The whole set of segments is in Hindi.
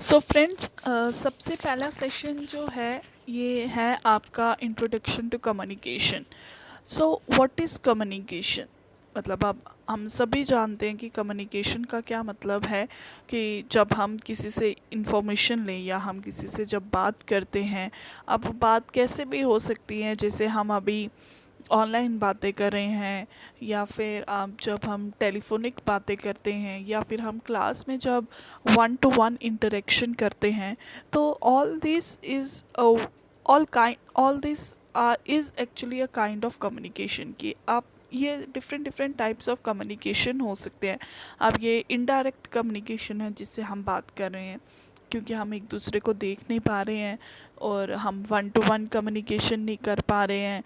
सो फ्रेंड्स, सबसे पहला सेशन जो है ये है आपका introduction to communication. So what is communication? मतलब अब हम सभी जानते हैं कि कम्युनिकेशन का क्या मतलब है, कि जब हम किसी से इंफॉर्मेशन लें या हम किसी से जब बात करते हैं। अब बात कैसे भी हो सकती है, जैसे हम अभी ऑनलाइन बातें कर रहे हैं, या फिर आप जब हम टेलीफोनिक बातें करते हैं, या फिर हम क्लास में जब वन टू वन इंटरेक्शन करते हैं। तो all this is actually a kind of communication. कि आप ये different different types of communication हो सकते हैं। अब ये इनडायरेक्ट कम्युनिकेशन है जिससे हम बात कर रहे हैं, क्योंकि हम एक दूसरे को देख नहीं पा रहे हैं और हम वन टू वन कम्युनिकेशन नहीं कर पा रहे हैं।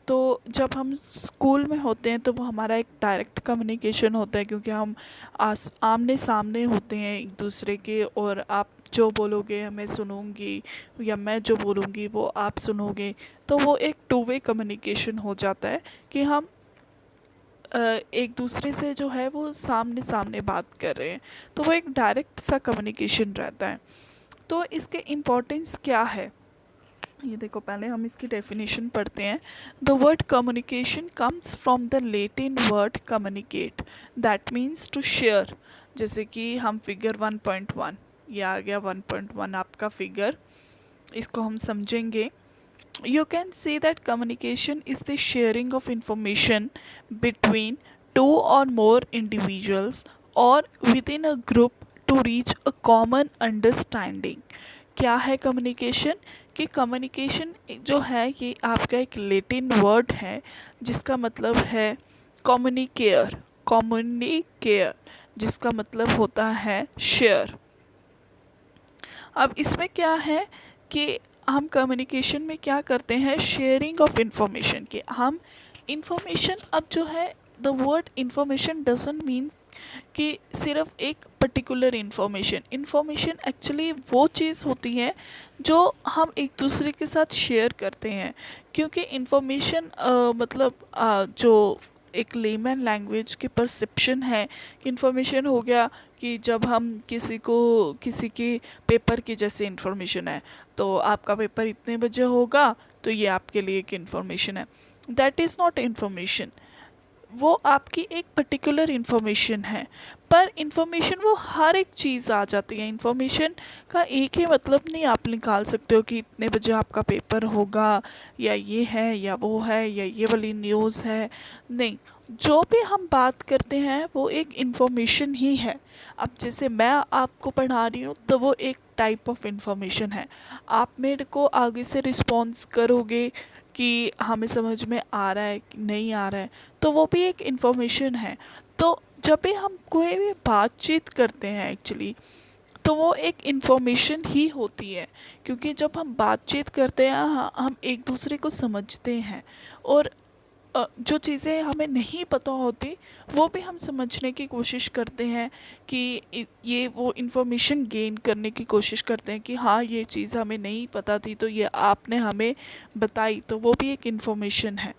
तो जब हम स्कूल में होते हैं तो वो हमारा एक डायरेक्ट कम्युनिकेशन होता है, क्योंकि हम आमने सामने होते हैं एक दूसरे के, और आप जो बोलोगे मैं सुनूंगी या मैं जो बोलूँगी वो आप सुनोगे। तो वो एक टू वे कम्युनिकेशन हो जाता है कि हम एक दूसरे से जो है वो सामने सामने बात कर रहे हैं। तो वो एक डायरेक्ट सा कम्युनिकेशन रहता है। तो इसके इम्पोर्टेंस क्या है, ये देखो, पहले हम इसकी डेफिनेशन पढ़ते हैं। The word communication comes from the Latin word communicate, that means to share. जैसे कि हम फिगर 1.1, ये आ गया 1.1 आपका फिगर, इसको हम समझेंगे। You can say that communication is the sharing of information between two or more individuals or within a group to reach a common understanding। क्या है कम्युनिकेशन? कि कम्युनिकेशन जो है ये आपका एक लैटिन वर्ड है जिसका मतलब है कम्युनिकेयर। कम्युनिकेयर जिसका मतलब होता है शेयर। अब इसमें क्या है कि हम कम्युनिकेशन में क्या करते हैं, शेयरिंग ऑफ इंफॉर्मेशन। कि हम इंफॉर्मेशन, अब जो है the word information doesn't mean कि सिर्फ एक पर्टिकुलर इंफॉर्मेशन। इंफॉर्मेशन एक्चुअली वो चीज़ होती है जो हम एक दूसरे के साथ शेयर करते हैं। क्योंकि इंफॉर्मेशन मतलब जो एक लेमन लैंग्वेज की परसेप्शन है कि इंफॉर्मेशन हो गया कि जब हम किसी की पेपर की जैसे इंफॉर्मेशन है, तो आपका पेपर इतने बजे होगा, तो ये आपके लिए एक इंफॉर्मेशन है। That is not information. वो आपकी एक पर्टिकुलर इन्फॉर्मेशन है। पर इन्फॉर्मेशन वो हर एक चीज़ आ जाती है। इन्फॉर्मेशन का एक ही मतलब नहीं आप निकाल सकते हो कि इतने बजे आपका पेपर होगा, या ये है या वो है या ये वाली न्यूज़ है। नहीं, जो भी हम बात करते हैं वो एक इन्फॉर्मेशन ही है। अब जैसे मैं आपको पढ़ा रही हूँ तो वो एक टाइप ऑफ इन्फॉर्मेशन है। आप मेरे को आगे से रिस्पॉन्स करोगे कि हमें समझ में आ रहा है कि नहीं आ रहा है, तो वो भी एक इन्फॉर्मेशन है। तो जब भी हम कोई भी बातचीत करते हैं एक्चुअली, तो वो एक इन्फॉर्मेशन ही होती है। क्योंकि जब हम बातचीत करते हैं हम एक दूसरे को समझते हैं, और जो चीज़ें हमें नहीं पता होती वो भी हम समझने की कोशिश करते हैं। कि ये वो इन्फॉर्मेशन गेन करने की कोशिश करते हैं कि हाँ, ये चीज़ हमें नहीं पता थी तो ये आपने हमें बताई, तो वो भी एक इन्फॉर्मेशन है।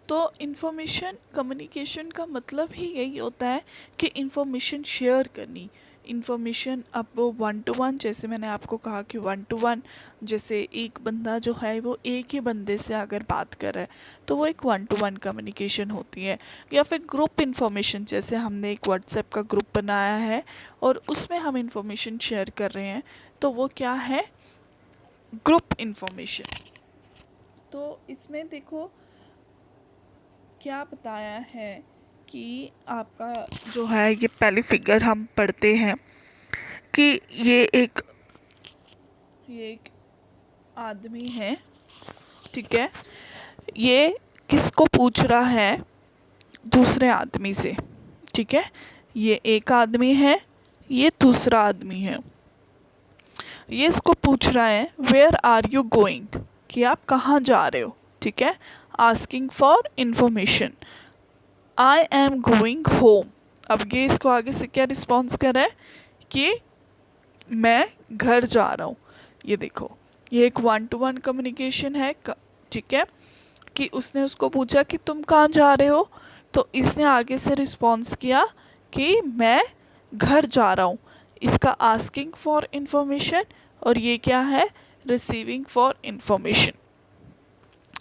तो इन्फॉर्मेशन कम्युनिकेशन का मतलब ही यही होता है कि इन्फॉर्मेशन शेयर करनी। इन्फॉर्मेशन अब वो वन टू वन, जैसे मैंने आपको कहा कि वन टू वन, जैसे एक बंदा जो है वो एक ही बंदे से अगर बात कर रहा है तो वो एक वन टू वन कम्युनिकेशन होती है। या फिर ग्रुप इन्फॉर्मेशन, जैसे हमने एक व्हाट्सएप का ग्रुप बनाया है और उसमें हम इन्फॉर्मेशन शेयर कर रहे हैं, तो वो क्या है, ग्रुप इन्फॉर्मेशन। तो इसमें देखो क्या बताया है कि आपका जो है ये पहली फिगर हम पढ़ते हैं कि ये एक आदमी है, ठीक है। ये किसको पूछ रहा है, दूसरे आदमी से, ठीक है। ये एक आदमी है, ये दूसरा आदमी है। ये इसको पूछ रहा है वेयर आर यू गोइंग, कि आप कहाँ जा रहे हो, ठीक है। Asking for information, I am going home. अब ये इसको आगे से क्या रिस्पॉन्स कर रहा है कि मैं घर जा रहा हूँ। ये देखो, ये एक वन टू वन कम्युनिकेशन है, ठीक है। कि उसने उसको पूछा कि तुम कहाँ जा रहे हो, तो इसने आगे से रिस्पॉन्स किया कि मैं घर जा रहा हूँ। इसका आस्किंग फॉर इंफॉर्मेशन, और ये क्या है, receiving for information,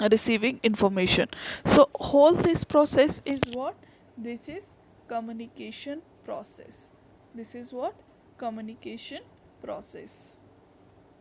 receiving information. So whole this process is what, this is communication process. This is what, communication process.